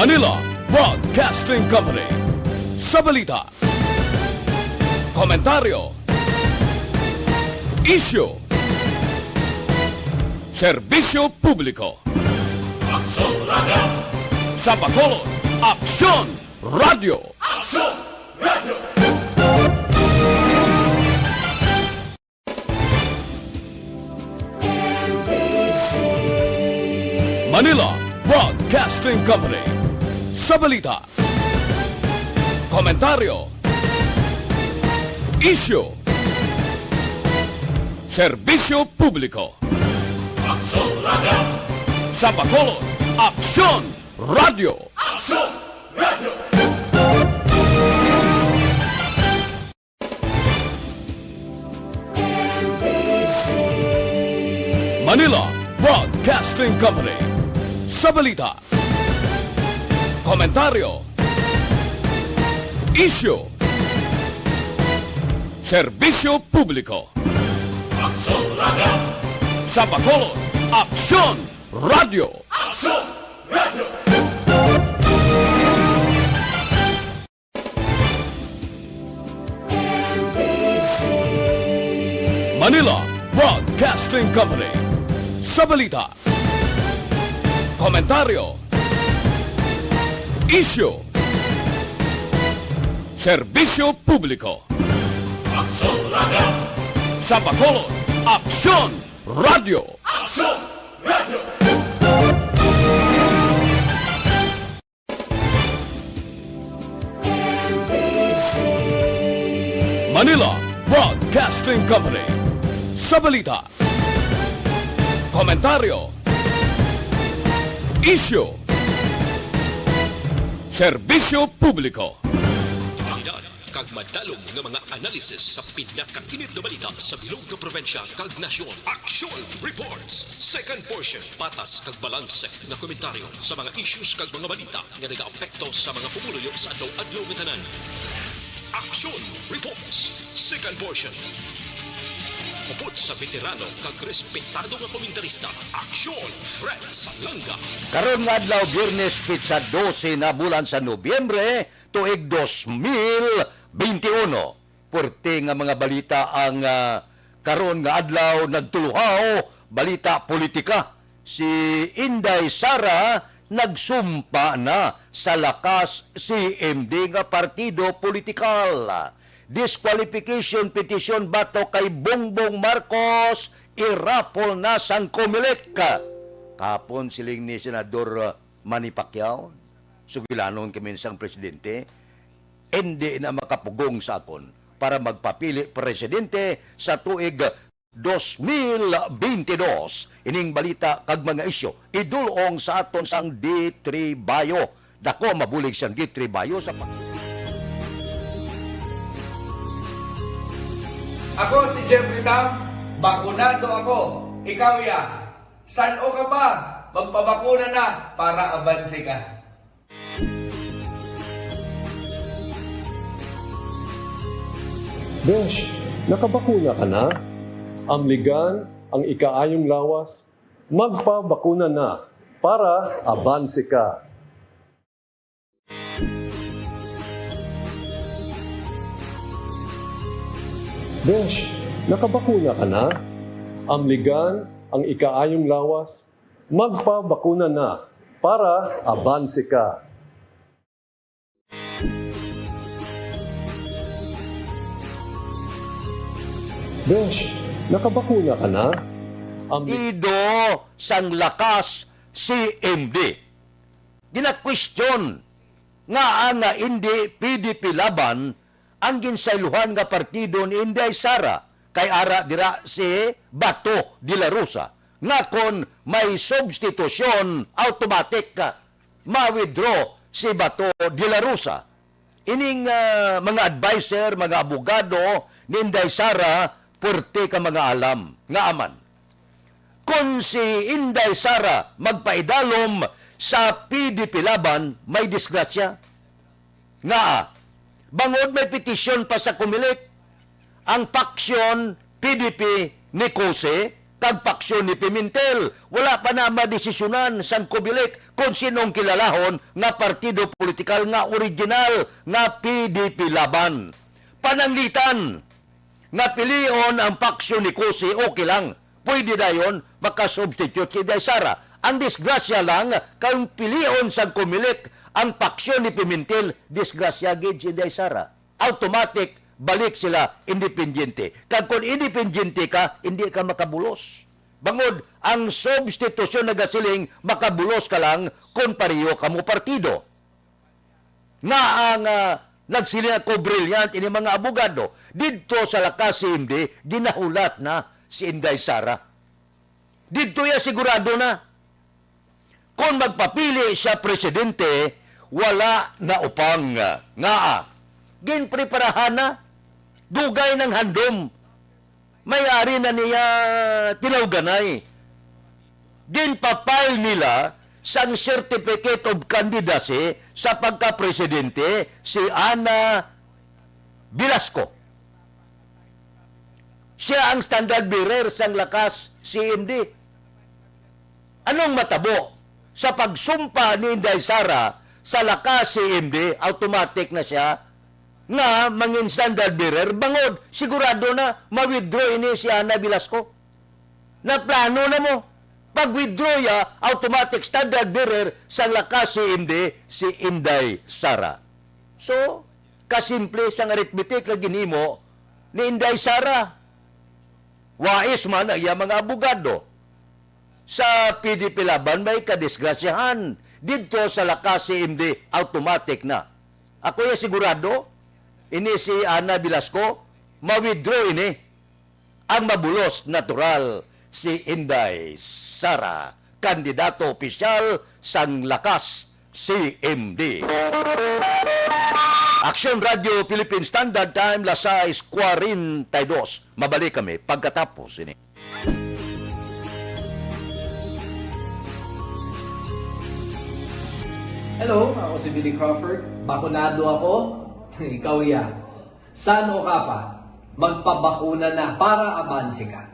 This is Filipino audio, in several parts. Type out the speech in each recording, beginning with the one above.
Manila Broadcasting Company. Sa balita, komentaryo, isyu, serbisyo publiko. Aksyon Radio! Sa Bacolod, Aksyon Radio! Aksyon Radio! Manila Broadcasting Company. Sa balita, komentaryo, isyu, serbisyo publiko. Aksyon Radio! Sa Bacolod, Aksyon Radio! Aksyon Radio! Manila Broadcasting Company. Sa balita, komentaryo, isyu, serbisyo publiko. Aksyon Radio! Sa Bacolod, Aksyon Radio! Aksyon Radio! Manila Broadcasting Company. Sa balita, komentaryo, isyu, serbisyo publiko. Aksyon Radio! Sa Bacolod, Aksyon Radio! Aksyon Radio! Manila Broadcasting Company. Sa balita, komentaryo, isyu, serbisyo publiko. Kalidad kag madalong nga mga analisis sa pinakainit na balita sa bilog nga probinsya kag nasyon. Action Reports. Second portion, patas kag balanse na komentaryo sa mga issues kag mga balita nga nagaapekto sa mga pumuluyo sa adlaw-adlaw nga tanan. Action Reports. Second portion. Upod sa veterano kag respetado nga komentarista. Aksyon Fred Salanga. Karon nga adlaw Biyernes pitsa 12 na bulan sa Nobyembre tuig 2021. Porte nga mga balita ang karon nga adlaw nagtuluhaw balita politika. Si Inday Sara nagsumpa na sa lakas CMD nga partido politikal. Disqualification petition bato kay Bongbong Marcos irapol na sang Comelec. Kapon siling ni Senador Manny Pacquiao, sugilanon kami sang presidente, hindi na makapugong sa akon para magpapili presidente sa tuig 2022. Ining balita kag mga isyo idulong sa aton sang D3 Bayo. Dako mabulig sang D3 Bayo sa Ako si Jeffrey Tam, bakunado ako. Ikaw ya, saan o ka ba? Magpabakuna na para abansi ka. Besh, nakabakuna ka na? Amligan ang ikaayong lawas, magpabakuna na para abansi ka. Besh, nakabakuna ka na? Amligan ang ikaayong lawas, magpabakuna na para abansi ka. Besh, nakabakuna ka na? Ido sang lakas CMD. Gina-question nga nga hindi PDP laban ang ginsayluhan nga partido ni Inday Sara kay ara dira si Bato de la Rosa nga kon may substitusyon automatic ma-withdraw si Bato de la Rosa. Ining mga advisor, mga abogado ni Inday Sara purti ka mga alam nga aman. Kung si Inday Sara magpaidalom sa PDP laban, may disgrasya. Nga bangod may petisyon pa sa Comelec, ang paksyon PDP ni Kose kag paksyon ni Pimentel. Wala pa na madesisyonan sang Comelec kung sinong kilalahon nga partido politikal nga original nga PDP laban. Pananglitan nga pilion ang paksyon ni Cosi, okay lang. Pwede na yun makasubstitute kay Inday Sara. Ang disgrasya lang kung pilion sang Comelec ang paksyon ni Pimentel, disgrasya gid si Inday Sara. Automatic balik sila independyente. Kag kung independyente ka, hindi ka makabulos. Bangod, ang substitusyon nagasiling makabulos ka lang kung pareho ka mo partido. Nga ang nagsiling ako brilliant ini mga abogado, dito sa lakas CMD, ginahulat na si Inday Sara. Dito ya sigurado na. Kung magpapili siya presidente, wala na upang nga. Ginpreparahan na. Dugay ng handom. May-ari na niya tinawganay. Ginpapile nila sang certificate of candidacy sa pagka-presidente si Ana Velasco. Siya ang standard bearer sang lakas CMD. Anong matabo? Sa pagsumpa ni Inday Sara sa lakas CMD, automatic na siya nga mangin standard bearer, bangod, sigurado na ma-withdraw ini si Ana Velasco. Na plano na mo. Pag-withdraw ya, automatic standard bearer sa lakas CMD si Inday Sara. So, kasimple sang arithmetic na ginimo ni Inday Sara. Wais man ang mga abogado. Sa PDP laban may kadisgrasyahan. Dito sa lakas CMD, automatic na. Ako yung sigurado, ini si Ana Velasco, ma-withdraw ini ang mabulos natural si Inday Sara, kandidato opisyal sang lakas CMD. Action Radio Philippine Standard Time, las 6:42. Mabalik kami pagkatapos ini. Hello, ako si Billy Crawford. Bakunado ako. Ikaw yan. Saan o ka pa? Magpabakuna na para abansi ka.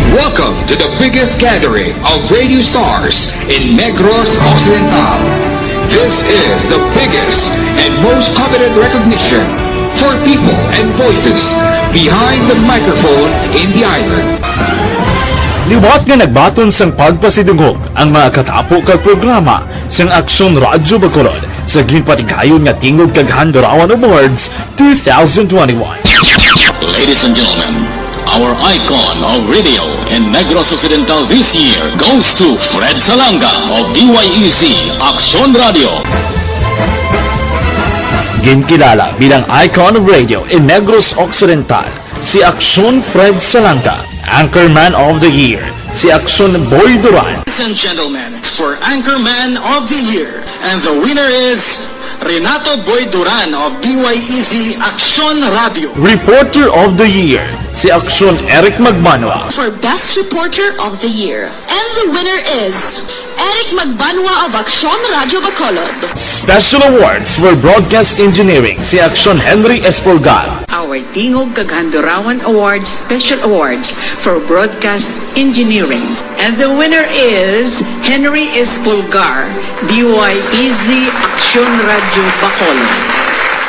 Welcome to the biggest gathering of radio stars in Negros Occidental. This is the biggest and most coveted recognition for people and voices behind the microphone in the island. Liwat nga nagbaton sang pagpasidungog ang mga katapo kag programa sang Aksyon Radyo Bacolod sa ginpatigayon nga Tingog kag Handurawan Awards 2021. Ladies and gentlemen, our icon of radio in Negros Occidental this year goes to Fred Salanga of DYEC Aksyon Radio. Ginkilala bilang icon of radio in Negros Occidental si Aksyon Fred Salanga. Anchorman of the Year, si Aksyon Boy Duran. Ladies and gentlemen, for Anchorman of the Year, and the winner is Renato Boy Duran of DYEC Aksyon Radio. Reporter of the Year, si Aksyon Eric Magmanwa. For Best Reporter of the Year, and the winner is Eric Magbanwa of Aksyon Radio Bacolod. Special Awards for Broadcast Engineering, si Aksyon Henry Espolgar. Our Tingog kag Handurawan Awards Special Awards for Broadcast Engineering. And the winner is Henry Espolgar, DYEZ Aksyon Radio Bacolod.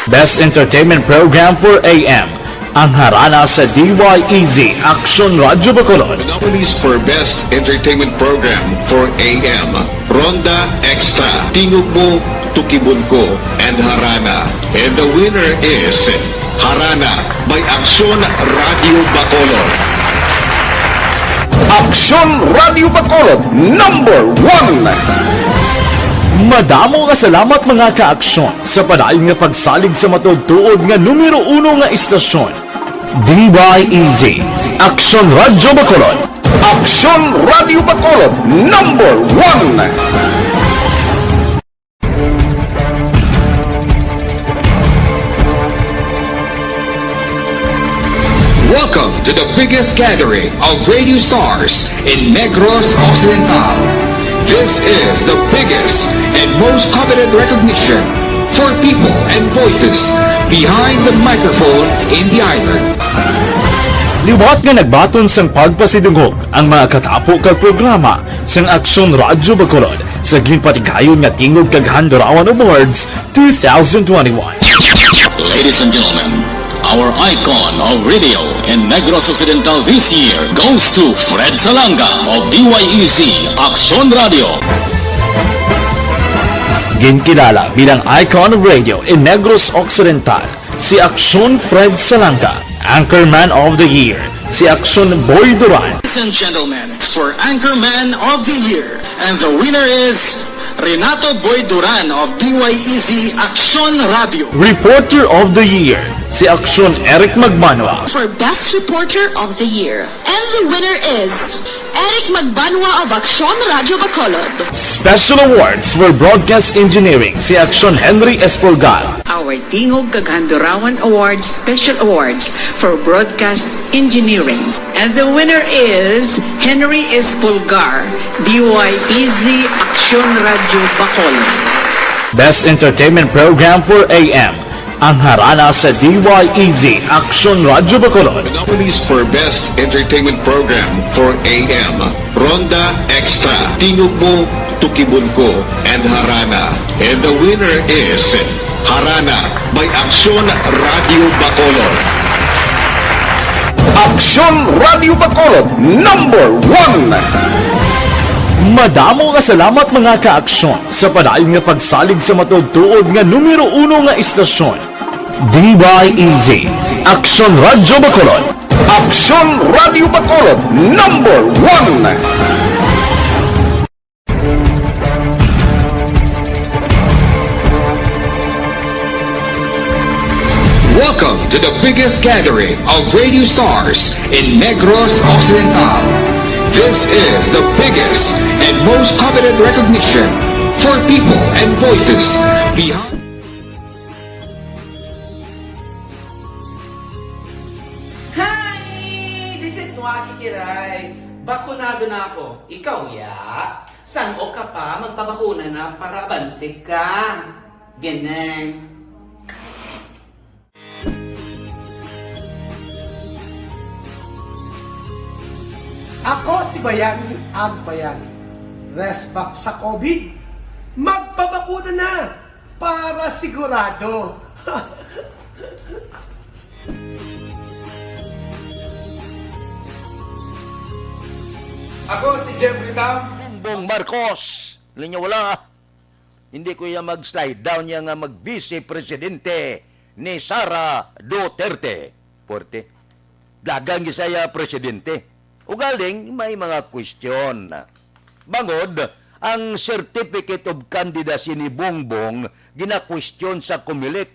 Best Entertainment Program for AM, ang harana sa DYEZ Aksyon Radio Bacolod. Monopolies for Best Entertainment Program for AM, Ronda Extra, Tingog Mo, Tukibon Ko, and Harana. And the winner is Harana by Aksyon Radio Bacolod. Aksyon Radio Bacolod, #1! Madamo nga salamat mga ka-aksyon sa padayon nga pagsalig sa matudtuod nga numero 1 nga istasyon. DYEZ, Aksyon Radio Bacolod. Aksyon Radio Bacolod, #1! Welcome to the biggest gathering of radio stars in Negros Occidental. This is the biggest and most coveted recognition for people and voices behind the microphone in the island. Liwat nga nagbaton sang pagpasidungog ang mga katapo kag programa sang Aksyon Radyo Bacolod sa ginpatigayon nga tingog kag Handurawan Awards 2021. Ladies and gentlemen, our icon of radio in Negros Occidental this year goes to Fred Salanga of DYEZ Aksyon Radio. Ginkilala bilang icon of radio in Negros Occidental, si Aksyon Fred Salanga. Anchorman of the Year, si Aksyon Boy Duran. Ladies and gentlemen, for Anchorman of the Year, and the winner is Renato Boy Duran of DYEZ Aksyon Radio. Reporter of the Year, si Aksyon Eric Magbanwa. For Best Reporter of the Year. And the winner is Eric Magbanwa of Aksyon Radio Bacolod. Special Awards for Broadcast Engineering, si Aksyon Henry Espolgar. Our Tingog kag Handurawan Awards Special Awards for Broadcast Engineering. And the winner is Henry Espolgar, DYEZ Aksyon Radio Bacolod. Best Entertainment Program for AM, ang harana sa DYEZ Aksyon Radio Bacolod. The nominees for Best Entertainment Program for AM, Ronda Extra, Tingog Mo, Tukibon Ko, and Harana. And the winner is Harana by Aksyon Radio Bacolod. Aksyon Radio Bacolod, #1. Madamo nga salamat mga ka-aksyon sa padayon nga pagsalig sa matudtuod nga numero 1 nga istasyon. DYEZ Aksyon Radio Bacolod. Aksyon Radio Bacolod, #1. Welcome to the biggest gathering of radio stars in Negros Occidental. This is the biggest and most coveted recognition for people and voices behind. Hi! This is Waki Kiray. Bakunado na ako. Ikaw, ya? San o ka pa magpabakuna na para bansik ka? Ganang. Ako si Bayani ang Bayani. Rest back sa COVID. Magpabakuna na para sigurado. Ako si Jeffrey Tam. Bongbong Marcos. Alam niyo wala. Hindi ko yan mag-slide down yan nga mag-vice presidente ni Sara Duterte. Porte. Dagang gisaya presidente. Ugaling may mga question. Bangod, ang Certificate of Candidacy ni Bongbong gina-question sa Comelec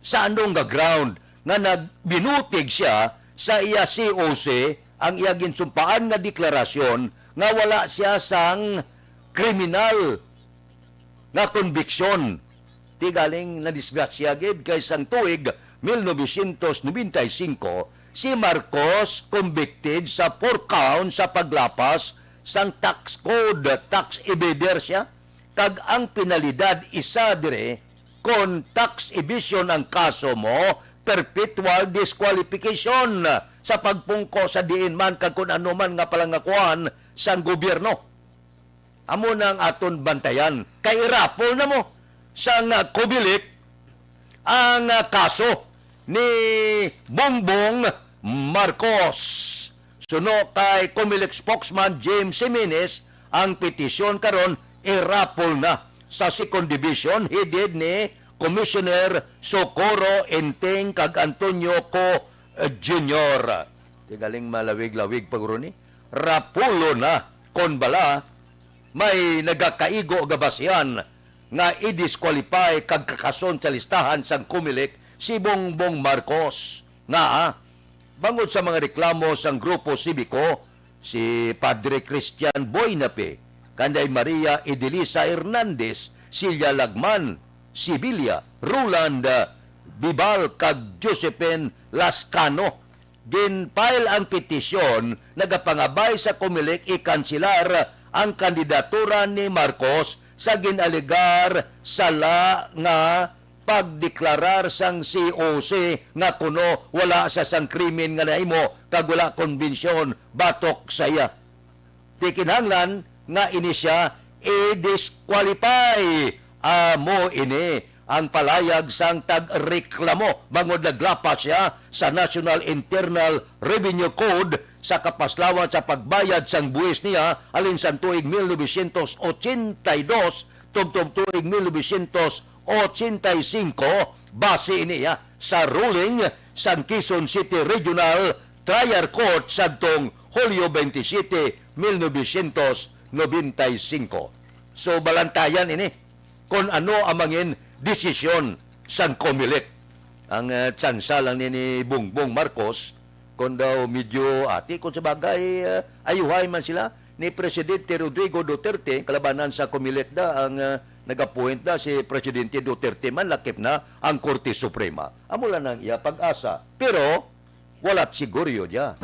sa anong nga ground nga nagbinutig siya sa iya COC ang iya ginsumpaan nga deklarasyon nga wala siya sang kriminal nga konbiksyon. Tigaling na disgrasya gid kay sang tuig 1995 si Marcos convicted sa 4 counts sa paglapas sang tax code, tax evader siya. Kag ang penalidad isa dire kon tax evasion ang kaso mo, perpetual disqualification sa pagpungko sa diin man kag kun ano man nga palangakuan sang gobyerno. Amo nang aton bantayan kay irapol na mo sang Comelec ang kaso ni Bongbong Marcos. Suno kay Comelec spokesman James Jimenez, ang petisyon karon irapol na sa second division headed ni Commissioner Socorro Enteng kag Antonio Co Jr. Tigaling malawig-lawig paguro ni rapulo na kon bala may nagakaigo gabasyan nga i-disqualify kag kakason sa listahan sang Comelec si Bongbong Marcos nga bangod sa mga reklamo sang grupo sibiko si Padre Christian Boynape, kanday Maria Edelisa Hernandez, Silya Lagman, Sibilia, Roland Bibal kag Josephine Lascano. Ginfile ang petisyon nagapangabay sa Comelec ikansilar ang kandidatura ni Marcos sa ginaligar sala nga pagdeklarar sang COC nga kuno wala sa sang krimen nga nahimo kag wala konbensyon batok sa iya. Tikinahanglan nga ini siya i-disqualify. Amo ini ang palayag sang tagreklamo bangod naglapa siya sa National Internal Revenue Code sa kapaslawan sa pagbayad sang buwis niya alin sa tuig 1982 tungtong tuig 1985 base niya sa ruling sa Quezon City Regional Trial Court sadtong Hulyo 27, 1995. So balantayan ini kung ano ang mangin desisyon sang COMELEC. Ang tsansa lang ni Bongbong Marcos kung daw medyo kung sabagay ayuhay man sila ni Presidente Rodrigo Duterte kalabanan sa COMELEC ang nag-appoint na si Presidente Duterte man lakip na ang Korte Suprema. Amo lang ang iya pag-asa. Pero wala't siguro niya.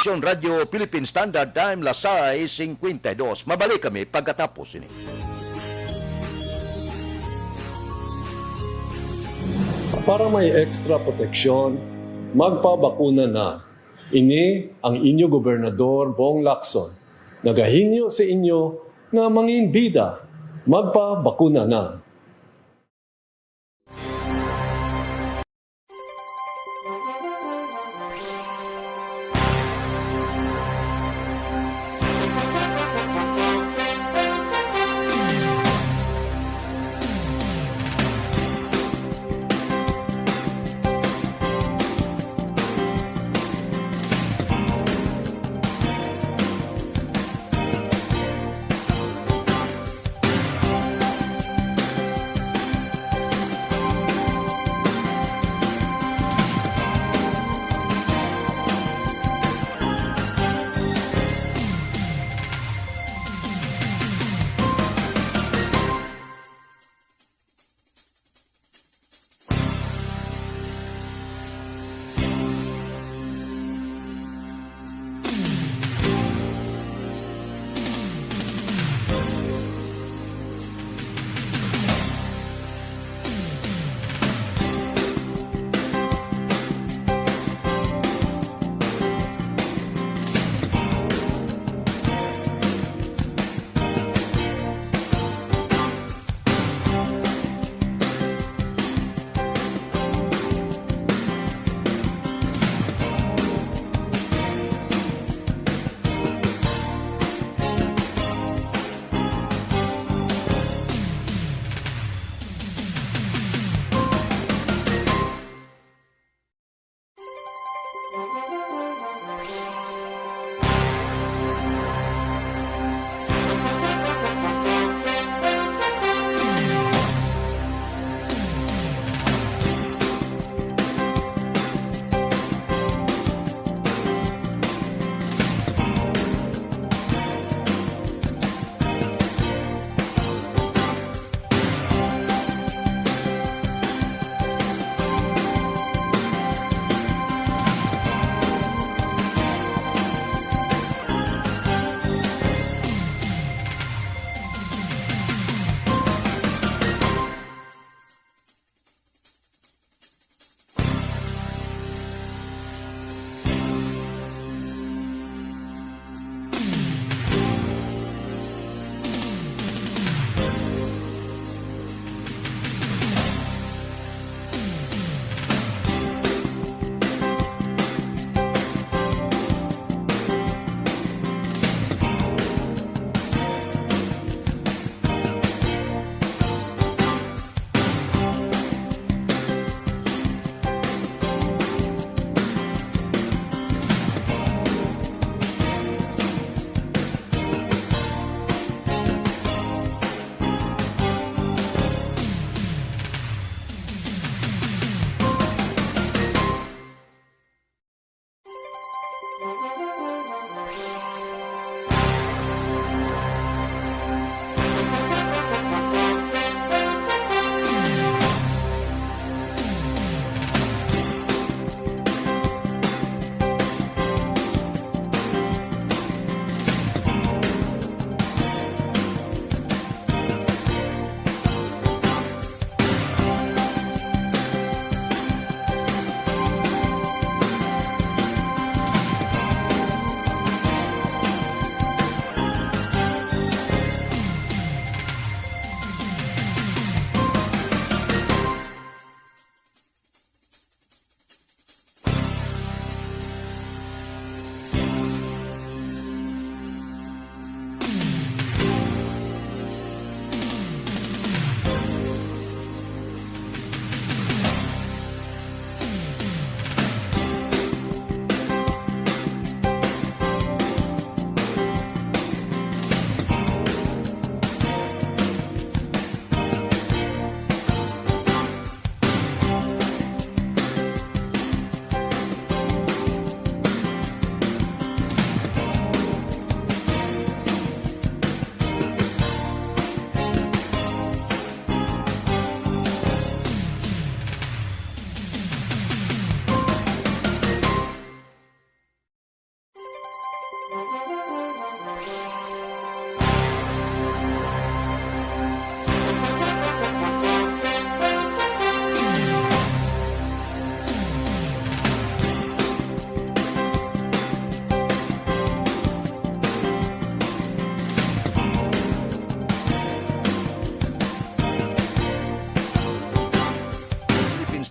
Aksyon Radio Philippine Standard Time, Lasay 52. Mabalik kami pagkatapos ini. Para may extra proteksyon, magpabakuna na. Ini ang inyo Gobernador Bong Lacson. Nagahinyo sa inyo nga mangin bida. Magpabakuna na.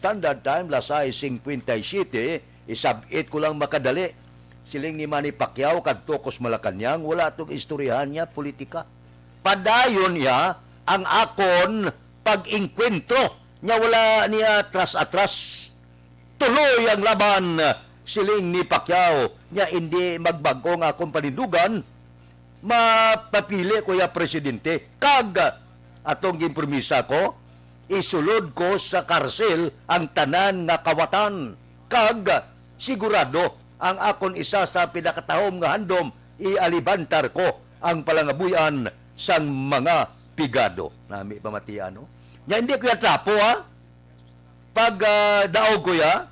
Standard Time, lasay 57, isabit ko lang makadali. Siling ni Manny Pacquiao, kadtokos Malacanang, wala itong istoryahan niya, politika. Padayon niya ang akon pag-inkwentro. Nya wala niya atras-atras. Tuloy ang laban, siling ni Pacquiao. Nya hindi magbago nga akong panindugan, mapapili ko ya presidente. Kag atong gimpromisa ko, isulod ko sa karsel ang tanan nga kawatan. Kag sigurado ang akon isa sa pinakatahom nga handom, ialibantar ko ang palangabuyan sang mga pigado. Nami pamatiano. Nya hindi ko ya trapo ha. Pag daog ko ya,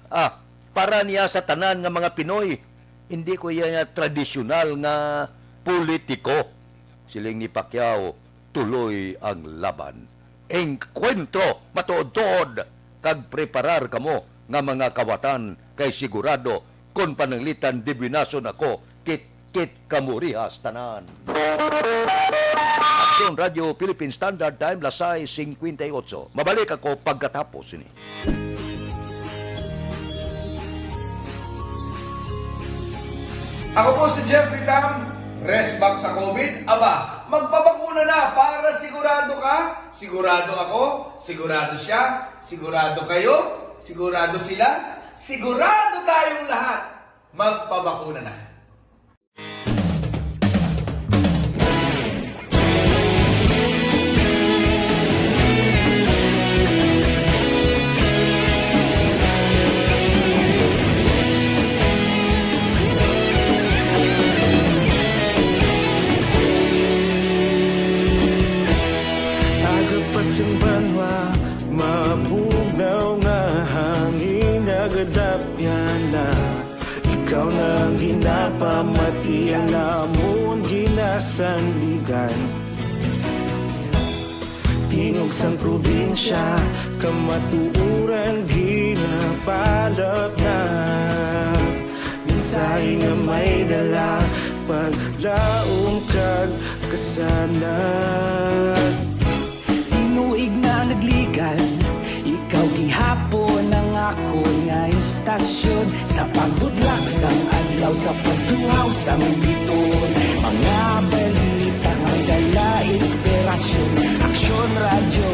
para niya sa tanan nga mga Pinoy, hindi ko ya tradisyonal nga politiko. Siling ni Pacquiao, tuloy ang laban. Engkwentro, matuod-tuod, kag preparar kamo nga mga kawatan, kay sigurado, kung pananglitan dibinason ako, kit kamurihas tanan. Aksyon Radio Philippine Standard Time, lasay 58. Mabalik ako pagkatapos ini. Ako po si Jeffrey Tam, rest back sa COVID. Aba, magpabakuna na para sigurado ka, sigurado ako, sigurado siya, sigurado kayo, sigurado sila, sigurado tayong lahat. Magpabakuna na. Banwa, mapugnaw nga hangin nagadapyan na. Ikaw nang ginapamati ang namon ginasandigan. Tingog sang probinsya, kamatuuran ginapalap na. Minsay nga may dala, paglaong kag kasanat. Tuig na nagligan, ikaw gihapon ang ako nga istasyon. Sa pagbudlak sang adlaw, sa pagtuhaw sang biton. Mga balita nga dala inspirasyon. Aksyon radyo,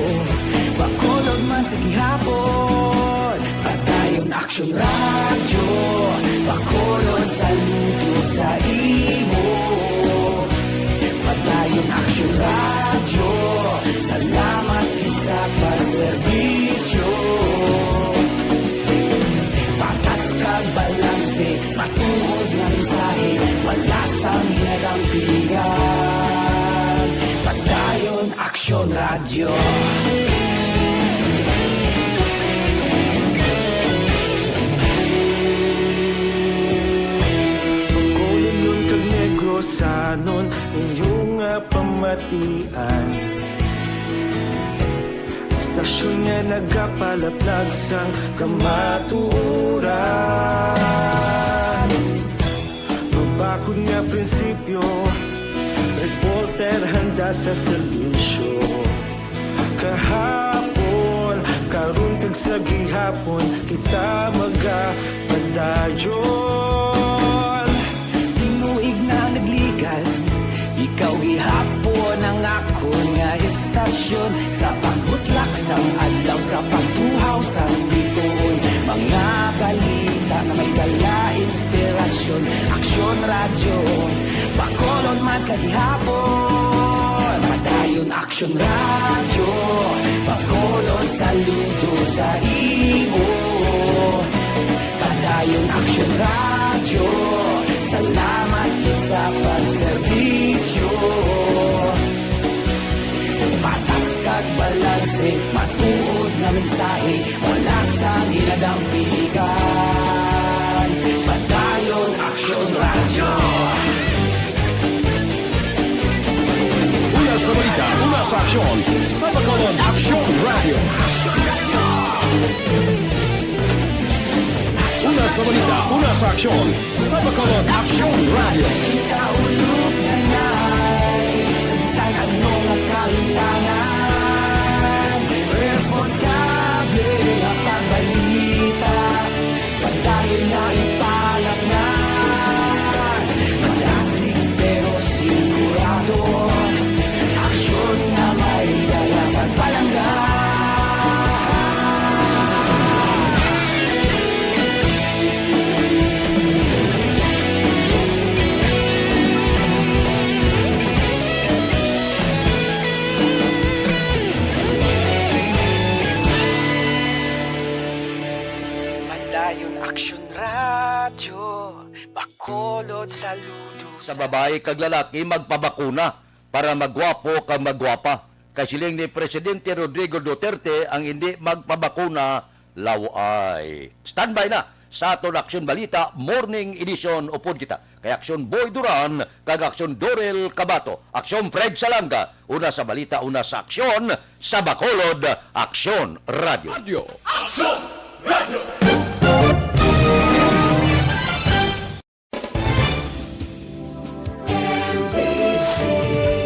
bakolog man sa gihapon. Padayon aksyon radyo, bakolog sa luto sa imo. Padayon aksyon radyo, salamat sa pagserbisyo. Patas kag balanse, matuod nga mensahe, wala sang hinadang pilihan. Padayon Aksyon Radyo. Pagkulong nun kag Negrosanon, inyong pamatian. Stasyon nga nagapalaplag sang kamatuuran. Mabakod nga prinsipyo, reporter handa sa serbisyo. Kahapon, karon kag sa gihapon, kita magapadayon. Tinuig na nagligan, ikaw gihapon ang ako nga istasyon. Sa pagbutlak sang adlaw, sa pagtuhaw sang biton. Mga balita na may dala inspirasyon. Aksyon radyo, bakolon man sa gihapon. Padayon Aksyon radyo, bakolon saludo sa imo. Padayon Aksyon radyo, salamat sa pagserbisyo. Patas kag balanse, matuod na mensahe, wala sang hinadang piligan. Padayon Aksyon Radyo. Una sa balita, una sa aksyon, sa Bacolod Aksyon Radio. Una sa balita, una sa aksyon, sa Bacolod Aksyon Radio. Ikaulog na na'y sabisan anong nakalintangan. Responsable ang pagbalik. Bacolod, saludo Sa babae kag lalaki, magpabakuna para magwapo kag magwapa. Kasiling ni Presidente Rodrigo Duterte ang hindi magpabakuna laway. Standby na sa aton Aksyon Balita Morning Edition upod kita. Kay Aksyon Boy Duran kag Aksyon Dorel Cabato. Aksyon Fred Salanga. Una sa balita, una sa aksyon. Sa Bacolod, Aksyon Radio. Radio. Aksyon Radio.